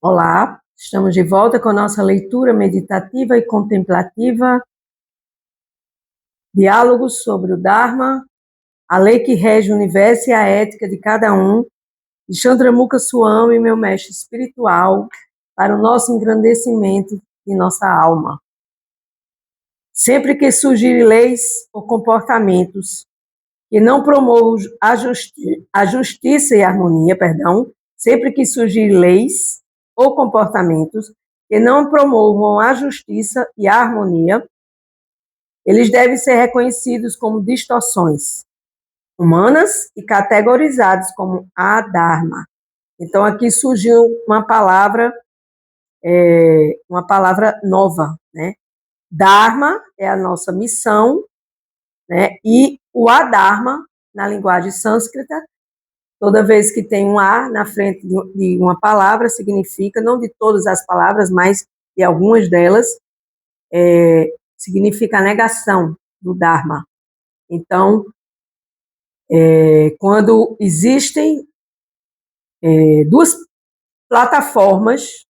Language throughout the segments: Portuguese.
Olá, estamos de volta com nossa leitura meditativa e contemplativa, diálogos sobre o Dharma, a lei que rege o universo e a ética de cada um, de Chandramukha Swami, meu mestre espiritual, para o nosso engrandecimento de nossa alma. Sempre que surgirem leis ou comportamentos que não promovam a justiça e a harmonia, sempre que surgirem leis ou comportamentos que não promovam a justiça e a harmonia, eles devem ser reconhecidos como distorções humanas e categorizados como adharma. Então, aqui surgiu uma palavra nova, né? Dharma é a nossa missão, né? E o adharma, na linguagem sânscrita, toda vez que tem um A na frente de uma palavra, significa, não de todas as palavras, mas de algumas delas, significa a negação do Dharma. Então, quando existem duas plataformas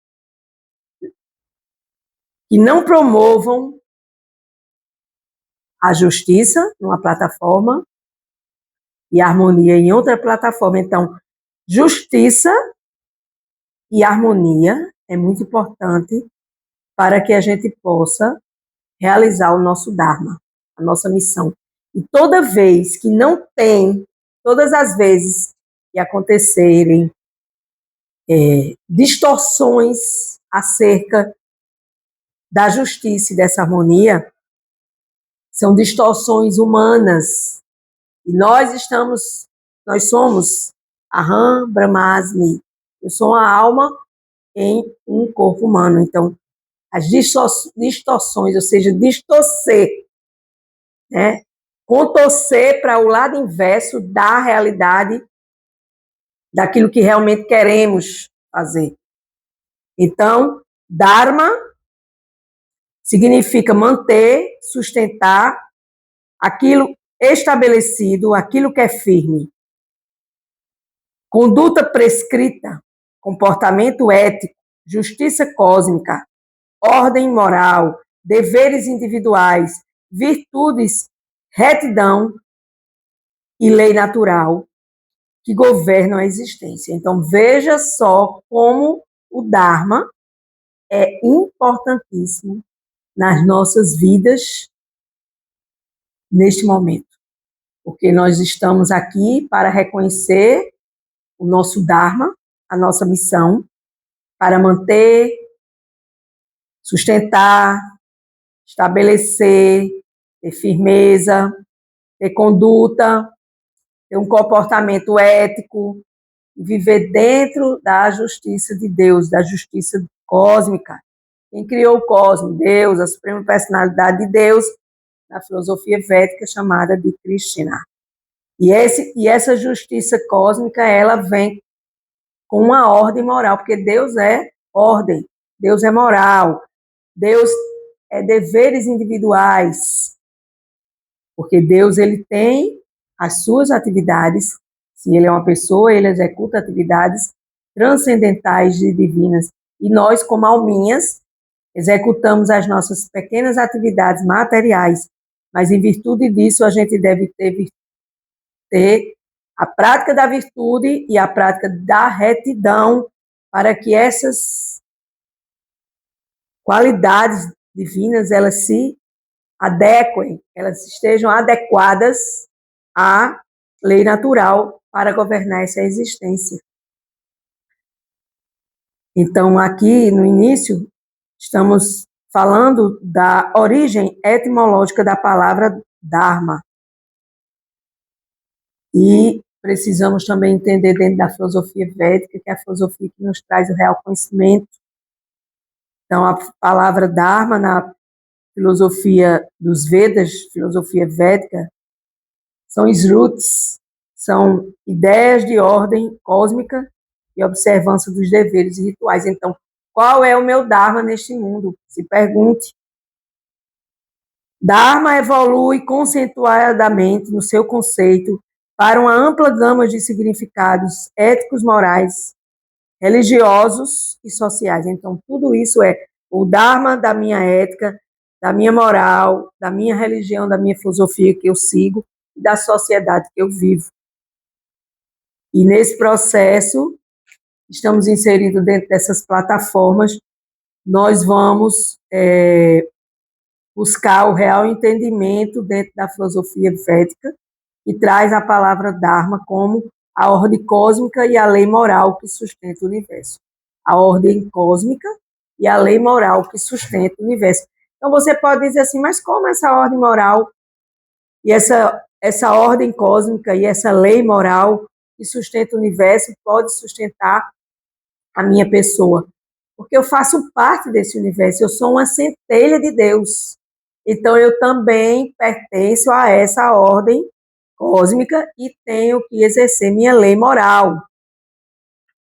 que não promovam a justiça numa plataforma e a harmonia em outra plataforma, então, justiça e harmonia é muito importante para que a gente possa realizar o nosso Dharma, a nossa missão. E toda vez que não tem, todas as vezes que acontecerem distorções acerca da justiça e dessa harmonia, são distorções humanas. E nós somos Aham Brahmasmi. Eu sou uma alma em um corpo humano. Então, as distorções, ou seja, distorcer, né? Contorcer para o lado inverso da realidade, daquilo que realmente queremos fazer. Então, Dharma significa manter, sustentar aquilo estabelecido, aquilo que é firme. Conduta prescrita, comportamento ético, justiça cósmica, ordem moral, deveres individuais, virtudes, retidão e lei natural que governam a existência. Então, veja só como o Dharma é importantíssimo nas nossas vidas neste momento, porque nós estamos aqui para reconhecer o nosso Dharma, a nossa missão, para manter, sustentar, estabelecer, ter firmeza, ter conduta, ter um comportamento ético, viver dentro da justiça de Deus, da justiça cósmica. Quem criou o cosmos? Deus, a suprema personalidade de Deus, na filosofia védica chamada de Krishna. E essa justiça cósmica, ela vem com uma ordem moral, porque Deus é ordem, Deus é moral, Deus é deveres individuais, porque Deus ele tem as suas atividades. Se ele é uma pessoa, ele executa atividades transcendentais e divinas. E nós, como alminhas, executamos as nossas pequenas atividades materiais, mas em virtude disso a gente deve ter a prática da virtude e a prática da retidão para que essas qualidades divinas elas se adequem, elas estejam adequadas à lei natural para governar essa existência. Então, aqui no início, estamos falando da origem etimológica da palavra Dharma. E precisamos também entender dentro da filosofia védica, que é a filosofia que nos traz o real conhecimento. Então, a palavra Dharma, na filosofia dos Vedas, filosofia védica, são Srutis, são ideias de ordem cósmica e observância dos deveres e rituais. Então, qual é o meu Dharma neste mundo? Se pergunte. Dharma evolui conceituadamente no seu conceito para uma ampla gama de significados éticos, morais, religiosos e sociais. Então, tudo isso é o Dharma da minha ética, da minha moral, da minha religião, da minha filosofia que eu sigo e da sociedade que eu vivo. E nesse processo, estamos inseridos dentro dessas plataformas, nós vamos buscar o real entendimento dentro da filosofia védica, que traz a palavra Dharma como a ordem cósmica e a lei moral que sustenta o universo. A ordem cósmica e a lei moral que sustenta o universo. Então, você pode dizer assim, mas como essa ordem moral e essa ordem cósmica e essa lei moral que sustenta o universo pode sustentar a minha pessoa? Porque eu faço parte desse universo, eu sou uma centelha de Deus. Então, eu também pertenço a essa ordem cósmica e tenho que exercer minha lei moral.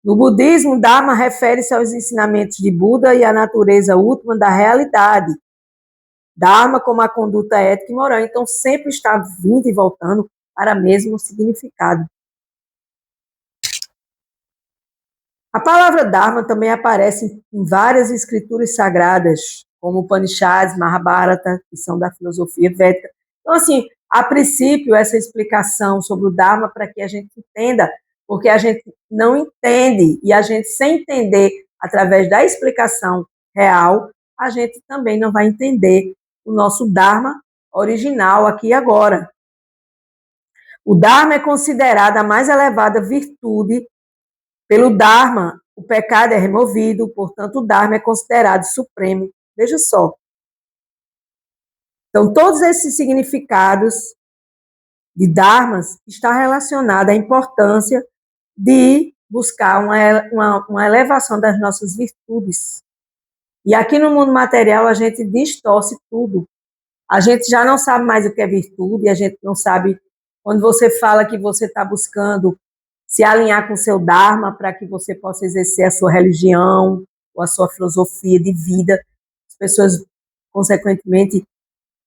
No budismo, Dharma refere-se aos ensinamentos de Buda e à natureza última da realidade. Dharma como a conduta ética e moral. Então, sempre está vindo e voltando para o mesmo significado. A palavra Dharma também aparece em várias escrituras sagradas, como Upanishads, Mahabharata, que são da filosofia védica. Então, assim, a princípio, essa explicação sobre o Dharma para que a gente entenda, porque a gente não entende, e a gente, sem entender, através da explicação real, a gente também não vai entender o nosso Dharma original aqui e agora. O Dharma é considerada a mais elevada virtude. Pelo Dharma, o pecado é removido, portanto, o Dharma é considerado supremo. Veja só. Então, todos esses significados de Dharmas estão relacionados à importância de buscar uma elevação das nossas virtudes. E aqui no mundo material, a gente distorce tudo. A gente já não sabe mais o que é virtude, a gente não sabe, quando você fala que você está buscando se alinhar com o seu Dharma para que você possa exercer a sua religião ou a sua filosofia de vida. As pessoas, consequentemente,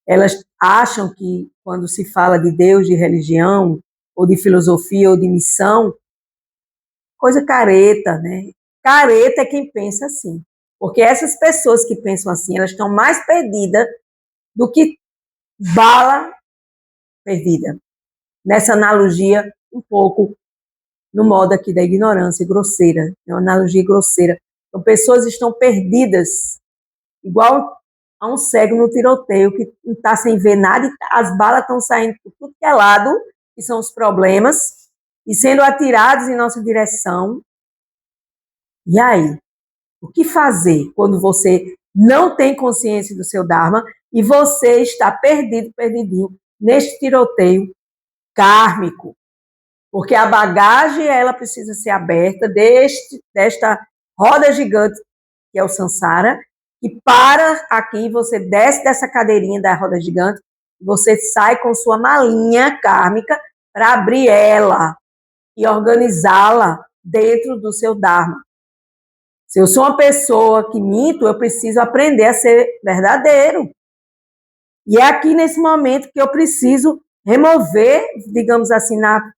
elas acham que quando se fala de Deus, de religião, ou de filosofia, ou de missão, coisa careta, né? Careta é quem pensa assim. Porque essas pessoas que pensam assim, elas estão mais perdidas do que bala perdida. Nessa analogia, um pouco no modo aqui da ignorância grosseira, é uma analogia grosseira. Então, pessoas estão perdidas, igual a um cego no tiroteio, que não está sem ver nada, e as balas estão saindo por tudo que é lado, que são os problemas, e sendo atirados em nossa direção. E aí? O que fazer quando você não tem consciência do seu Dharma e você está perdido, perdidinho, neste tiroteio kármico? Porque a bagagem, ela precisa ser aberta desta roda gigante, que é o Sansara, e para aqui, você desce dessa cadeirinha da roda gigante, você sai com sua malinha kármica para abrir ela e organizá-la dentro do seu Dharma. Se eu sou uma pessoa que minto, eu preciso aprender a ser verdadeiro. E é aqui nesse momento que eu preciso remover, digamos assim, na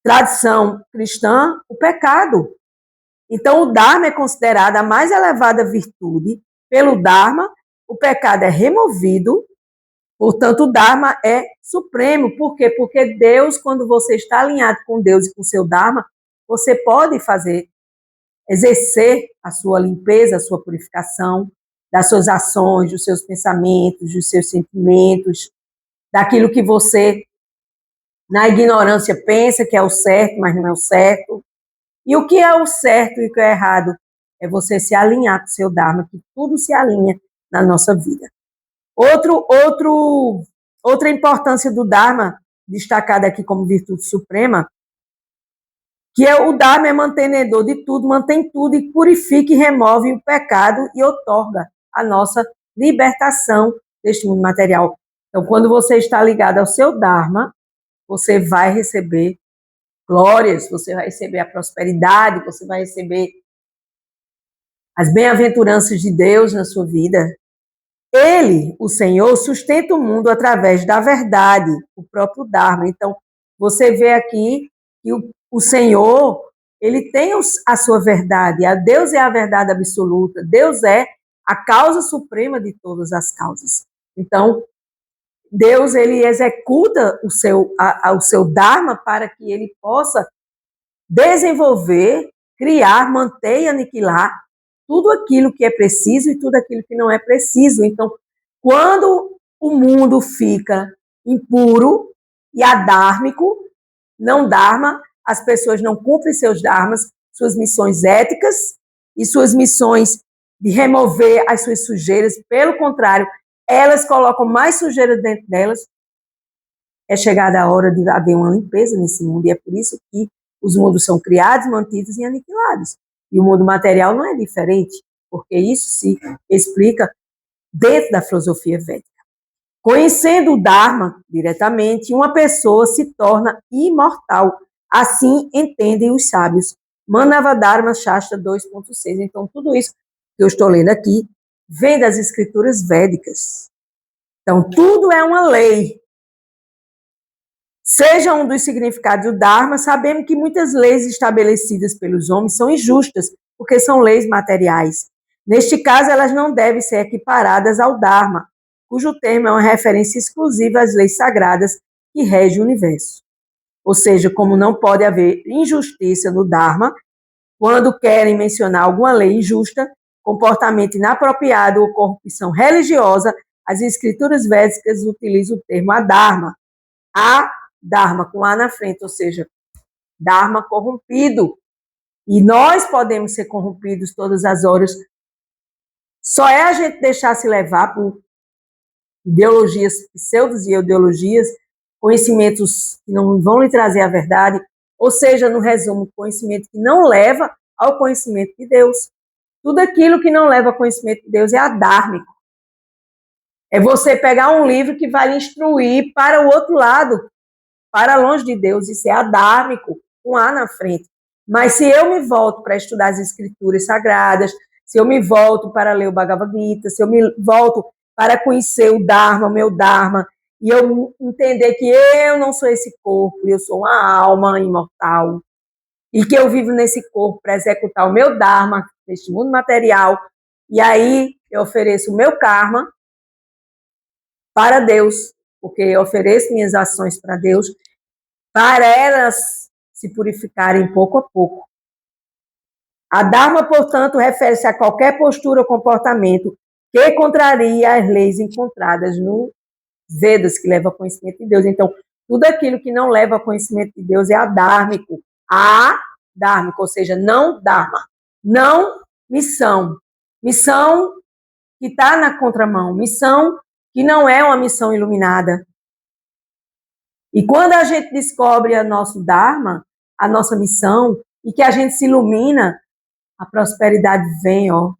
tradição cristã, o pecado. Então, o Dharma é considerado a mais elevada virtude. Pelo Dharma, o pecado é removido. Portanto, o Dharma é supremo. Por quê? Porque Deus, quando você está alinhado com Deus e com o seu Dharma, você pode exercer a sua limpeza, a sua purificação, das suas ações, dos seus pensamentos, dos seus sentimentos, daquilo que você, na ignorância, pensa que é o certo, mas não é o certo. E o que é o certo e o que é errado? É você se alinhar com o seu Dharma, que tudo se alinha na nossa vida. Outra importância do Dharma, destacada aqui como virtude suprema, que é o Dharma é mantenedor de tudo, mantém tudo e purifica e remove o pecado e outorga a nossa libertação deste mundo material. Então, quando você está ligado ao seu Dharma, você vai receber glórias, você vai receber a prosperidade, você vai receber as bem-aventuranças de Deus na sua vida. Ele, o Senhor, sustenta o mundo através da verdade, o próprio Dharma. Então, você vê aqui que o Senhor, ele tem a sua verdade. Deus é a verdade absoluta. Deus é a causa suprema de todas as causas. Então, Deus, ele executa o seu Dharma para que ele possa desenvolver, criar, manter e aniquilar tudo aquilo que é preciso e tudo aquilo que não é preciso. Então, quando o mundo fica impuro e adármico, não dharma, as pessoas não cumprem seus dharmas, suas missões éticas e suas missões de remover as suas sujeiras. Pelo contrário, elas colocam mais sujeira dentro delas. É chegada a hora de haver uma limpeza nesse mundo, e é por isso que os mundos são criados, mantidos e aniquilados. E o mundo material não é diferente, porque isso se explica dentro da filosofia védica. Conhecendo o Dharma diretamente, uma pessoa se torna imortal. Assim entendem os sábios. Manavadharma Shastra 2.6. Então, tudo isso que eu estou lendo aqui vem das escrituras védicas. Então, tudo é uma lei. Seja um dos significados do Dharma, sabemos que muitas leis estabelecidas pelos homens são injustas, porque são leis materiais. Neste caso, elas não devem ser equiparadas ao Dharma, cujo termo é uma referência exclusiva às leis sagradas que regem o universo. Ou seja, como não pode haver injustiça no Dharma, quando querem mencionar alguma lei injusta, comportamento inapropriado ou corrupção religiosa, as escrituras védicas utilizam o termo adharma. Dharma com A na frente, ou seja, Dharma corrompido. E nós podemos ser corrompidos todas as horas. Só é a gente deixar se levar por ideologias, pseudos e ideologias, conhecimentos que não vão lhe trazer a verdade, ou seja, no resumo, conhecimento que não leva ao conhecimento de Deus. Tudo aquilo que não leva ao conhecimento de Deus é adármico. É você pegar um livro que vai lhe instruir para o outro lado, para longe de Deus, isso é adármico, com A na frente. Mas se eu me volto para estudar as escrituras sagradas, se eu me volto para ler o Bhagavad Gita, se eu me volto para conhecer o Dharma, o meu Dharma, e eu entender que eu não sou esse corpo, eu sou uma alma imortal, e que eu vivo nesse corpo para executar o meu Dharma, neste mundo material, e aí eu ofereço o meu karma para Deus, porque eu ofereço minhas ações para Deus, para elas se purificarem pouco a pouco. A Dharma, portanto, refere-se a qualquer postura ou comportamento que contraria as leis encontradas no Vedas, que leva ao conhecimento de Deus. Então, tudo aquilo que não leva ao conhecimento de Deus é adármico. Adármico, ou seja, não Dharma. Não missão. Missão que está na contramão. Missão que não é uma missão iluminada. E quando a gente descobre o nosso Dharma, a nossa missão, e que a gente se ilumina, a prosperidade vem, ó,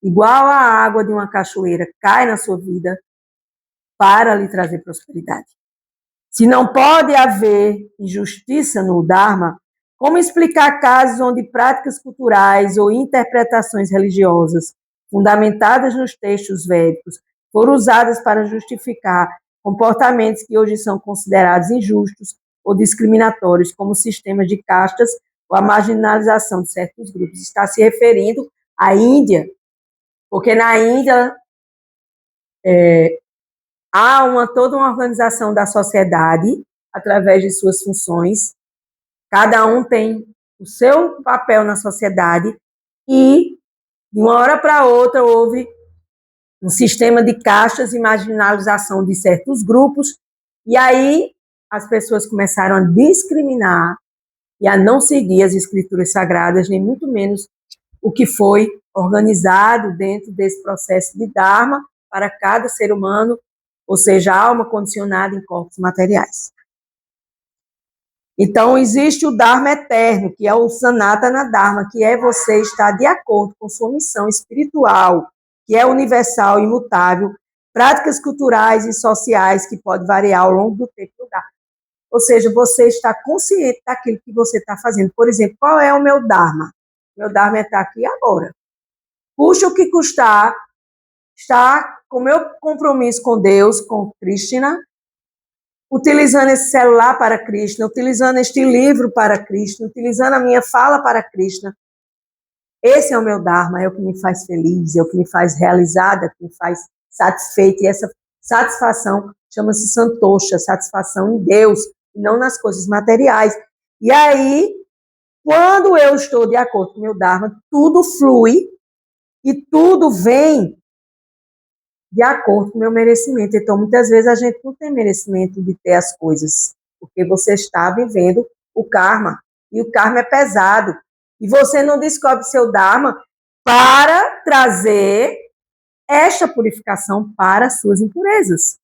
igual a água de uma cachoeira, cai na sua vida para lhe trazer prosperidade. Se não pode haver injustiça no Dharma, como explicar casos onde práticas culturais ou interpretações religiosas fundamentadas nos textos védicos foram usadas para justificar comportamentos que hoje são considerados injustos ou discriminatórios, como sistemas de castas ou a marginalização de certos grupos? Está se referindo à Índia, porque na Índia há toda uma organização da sociedade através de suas funções, cada um tem o seu papel na sociedade e, de uma hora para outra, houve um sistema de castas e marginalização de certos grupos, e aí as pessoas começaram a discriminar e a não seguir as escrituras sagradas, nem muito menos o que foi organizado dentro desse processo de Dharma para cada ser humano, ou seja, a alma condicionada em corpos materiais. Então, existe o Dharma eterno, que é o Sanatana Dharma, que é você estar de acordo com sua missão espiritual, que é universal e imutável, práticas culturais e sociais que podem variar ao longo do tempo e lugar. Ou seja, você está consciente daquilo que você está fazendo. Por exemplo, qual é o meu Dharma? Meu Dharma é estar aqui agora. Custe o que custar, estar com meu compromisso com Deus, com Krishna, utilizando esse celular para Krishna, utilizando este livro para Krishna, utilizando a minha fala para Krishna. Esse é o meu Dharma, é o que me faz feliz, é o que me faz realizada, é o que me faz satisfeita. E essa satisfação chama-se santosha, satisfação em Deus, e não nas coisas materiais. E aí, quando eu estou de acordo com o meu Dharma, tudo flui e tudo vem de acordo com o meu merecimento. Então, muitas vezes a gente não tem merecimento de ter as coisas, porque você está vivendo o karma, e o karma é pesado. E você não descobre seu Dharma para trazer esta purificação para as suas impurezas.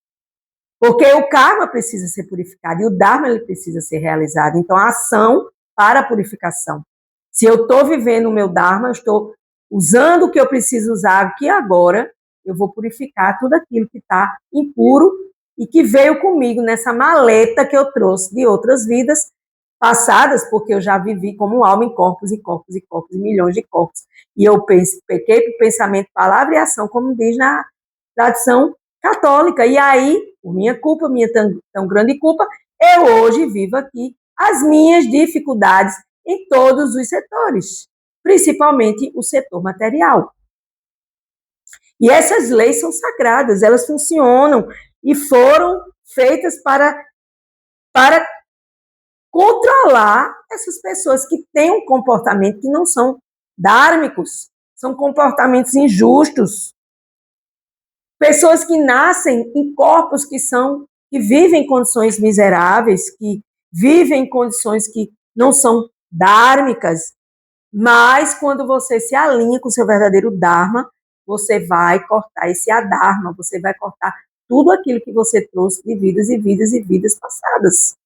Porque o karma precisa ser purificado e o Dharma ele precisa ser realizado. Então, a ação para a purificação. Se eu estou vivendo o meu Dharma, eu estou usando o que eu preciso usar aqui agora, eu vou purificar tudo aquilo que está impuro e que veio comigo nessa maleta que eu trouxe de outras vidas passadas, porque eu já vivi como alma em corpos e corpos e corpos, milhões de corpos. E eu pequei por pensamento, palavra e ação, como diz na tradição católica. E aí, por minha culpa, minha tão grande culpa, eu hoje vivo aqui as minhas dificuldades em todos os setores, principalmente o setor material. E essas leis são sagradas, elas funcionam e foram feitas para controlar essas pessoas que têm um comportamento que não são dhármicos, são comportamentos injustos. Pessoas que nascem em corpos que vivem em condições miseráveis, que vivem em condições que não são dhármicas, mas quando você se alinha com o seu verdadeiro Dharma, você vai cortar esse adharma, você vai cortar tudo aquilo que você trouxe de vidas e vidas e vidas passadas.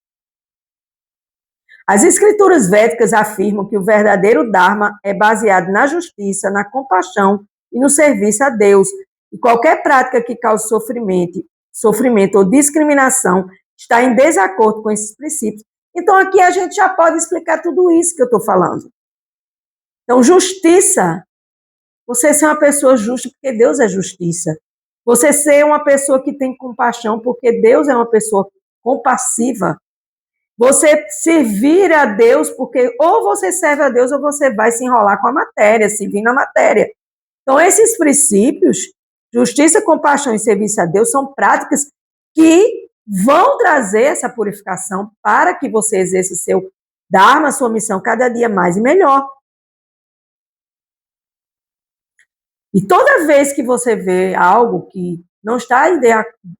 As escrituras védicas afirmam que o verdadeiro Dharma é baseado na justiça, na compaixão e no serviço a Deus. E qualquer prática que cause sofrimento ou discriminação está em desacordo com esses princípios. Então, aqui a gente já pode explicar tudo isso que eu estou falando. Então, justiça, você ser uma pessoa justa porque Deus é justiça. Você ser uma pessoa que tem compaixão porque Deus é uma pessoa compassiva. Você servir a Deus porque ou você serve a Deus ou você vai se enrolar com a matéria, se vir na matéria. Então, esses princípios, justiça, compaixão e serviço a Deus, são práticas que vão trazer essa purificação para que você exerça o seu Dharma, a sua missão, cada dia mais e melhor. E toda vez que você vê algo que não está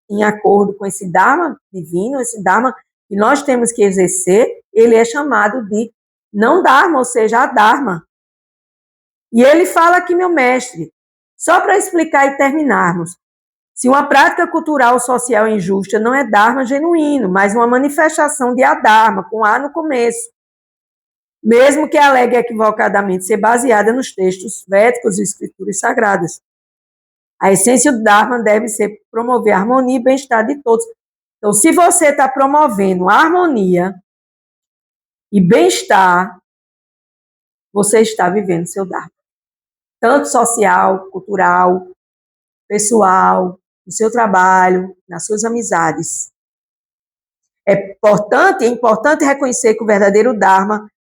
em acordo com esse Dharma divino, esse Dharma que nós temos que exercer, ele é chamado de não Dharma, ou seja, adharma. E ele fala aqui, meu mestre, só para explicar e terminarmos, se uma prática cultural social injusta não é Dharma genuíno, mas uma manifestação de adharma, com A no começo, mesmo que alegue equivocadamente ser baseada nos textos védicos e escrituras sagradas. A essência do Dharma deve ser promover a harmonia e bem-estar de todos. Então, se você está promovendo harmonia e bem-estar, você está vivendo seu Dharma. Tanto social, cultural, pessoal, no seu trabalho, nas suas amizades. É importante reconhecer que o verdadeiro Dharma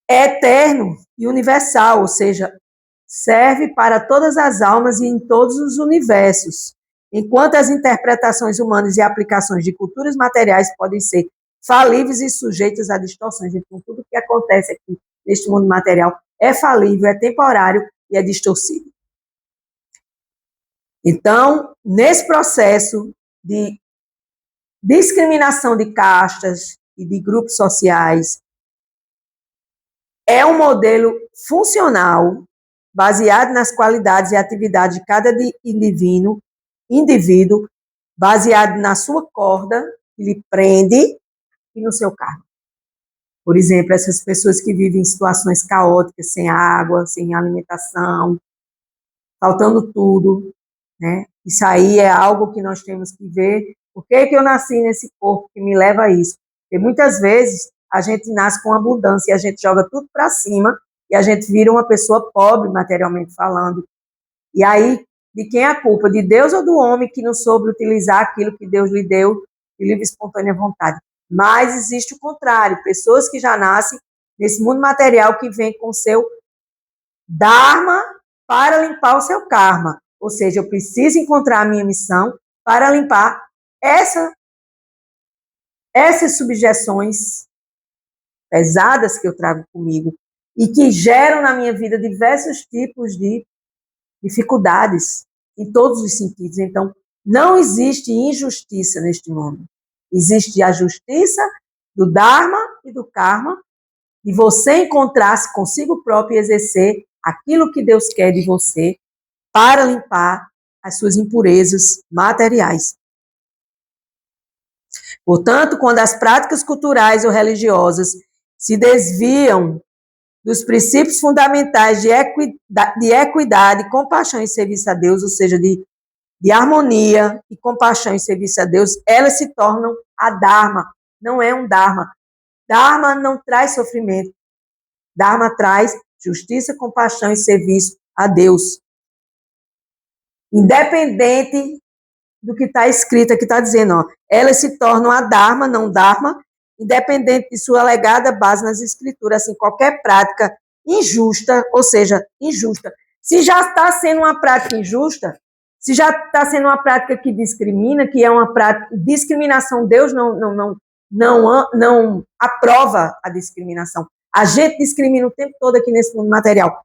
é eterno e universal, ou seja, serve para todas as almas e em todos os universos. Enquanto as interpretações humanas e aplicações de culturas materiais podem ser falíveis e sujeitas a distorções. Então, tudo que acontece aqui neste mundo material é falível, é temporário e é distorcido. Então, nesse processo de discriminação de castas e de grupos sociais, é um modelo funcional, baseado nas qualidades e atividades de cada indivíduo, baseado na sua corda, que lhe prende, e no seu karma. Por exemplo, essas pessoas que vivem em situações caóticas, sem água, sem alimentação, faltando tudo, né? Isso aí é algo que nós temos que ver. Por que eu nasci nesse corpo que me leva a isso? Porque muitas vezes a gente nasce com abundância e a gente joga tudo para cima e a gente vira uma pessoa pobre, materialmente falando. E aí, de quem é a culpa? De Deus ou do homem que não soube utilizar aquilo que Deus lhe deu de livre e espontânea vontade. Mas existe o contrário, pessoas que já nascem nesse mundo material que vem com seu dharma para limpar o seu karma. Ou seja, eu preciso encontrar a minha missão para limpar essas subjeções pesadas que eu trago comigo e que geram na minha vida diversos tipos de dificuldades em todos os sentidos. Então, não existe injustiça neste mundo. Existe a justiça do Dharma e do Karma, de você encontrar-se consigo próprio e exercer aquilo que Deus quer de você para limpar as suas impurezas materiais. Portanto, quando as práticas culturais ou religiosas se desviam dos princípios fundamentais de equidade, compaixão e serviço a Deus, ou seja, de harmonia e compaixão e serviço a Deus, elas se tornam a Dharma, não é um Dharma. Dharma não traz sofrimento. Dharma traz justiça, compaixão e serviço a Deus. Independente do que está escrito aqui, está dizendo, ó, elas se tornam a Dharma, não Dharma, independente de sua alegada base nas escrituras, assim, qualquer prática injusta, ou seja, injusta. Se já está sendo uma prática injusta, se já está sendo uma prática que discrimina, que é uma prática de discriminação, Deus não aprova a discriminação. A gente discrimina o tempo todo aqui nesse mundo material.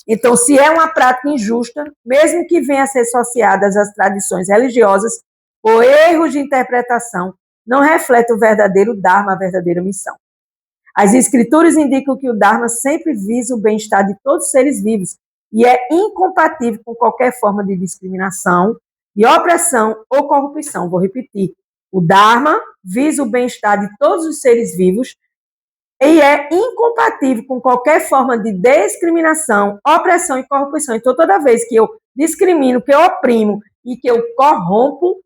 Então, se é uma prática injusta, mesmo que venha a ser associada às tradições religiosas, ou erros de interpretação, não reflete o verdadeiro Dharma, a verdadeira missão. As escrituras indicam que o Dharma sempre visa o bem-estar de todos os seres vivos e é incompatível com qualquer forma de discriminação, de opressão ou corrupção. Vou repetir. O Dharma visa o bem-estar de todos os seres vivos e é incompatível com qualquer forma de discriminação, opressão e corrupção. Então, toda vez que eu discrimino, que eu oprimo e que eu corrompo,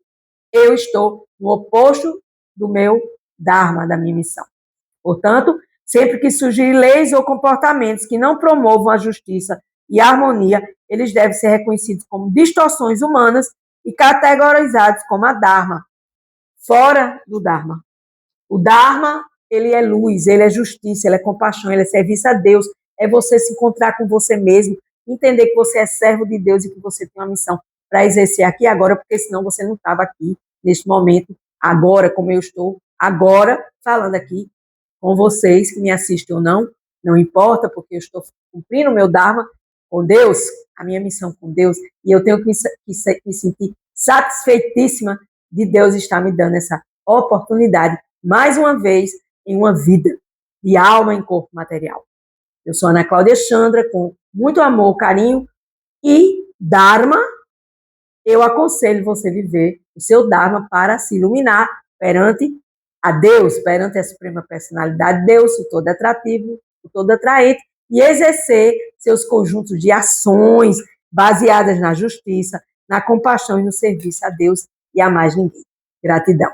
eu estou no oposto do meu Dharma, da minha missão. Portanto, sempre que surgirem leis ou comportamentos que não promovam a justiça e a harmonia, eles devem ser reconhecidos como distorções humanas e categorizados como a Dharma, fora do Dharma. O Dharma, ele é luz, ele é justiça, ele é compaixão, ele é serviço a Deus, é você se encontrar com você mesmo, entender que você é servo de Deus e que você tem uma missão para exercer aqui agora, porque senão você não estava aqui neste momento, agora, como eu estou agora, falando aqui com vocês, que me assistem ou não, não importa, porque eu estou cumprindo o meu Dharma com Deus, a minha missão com Deus, e eu tenho que me sentir satisfeitíssima de Deus estar me dando essa oportunidade, mais uma vez, em uma vida de alma em corpo material. Eu sou Ana Cláudia Chandra, com muito amor, carinho e Dharma. Eu aconselho você viver o seu Dharma para se iluminar perante a Deus, perante a Suprema Personalidade de Deus, o todo atrativo, o todo atraente, e exercer seus conjuntos de ações baseadas na justiça, na compaixão e no serviço a Deus e a mais ninguém. Gratidão.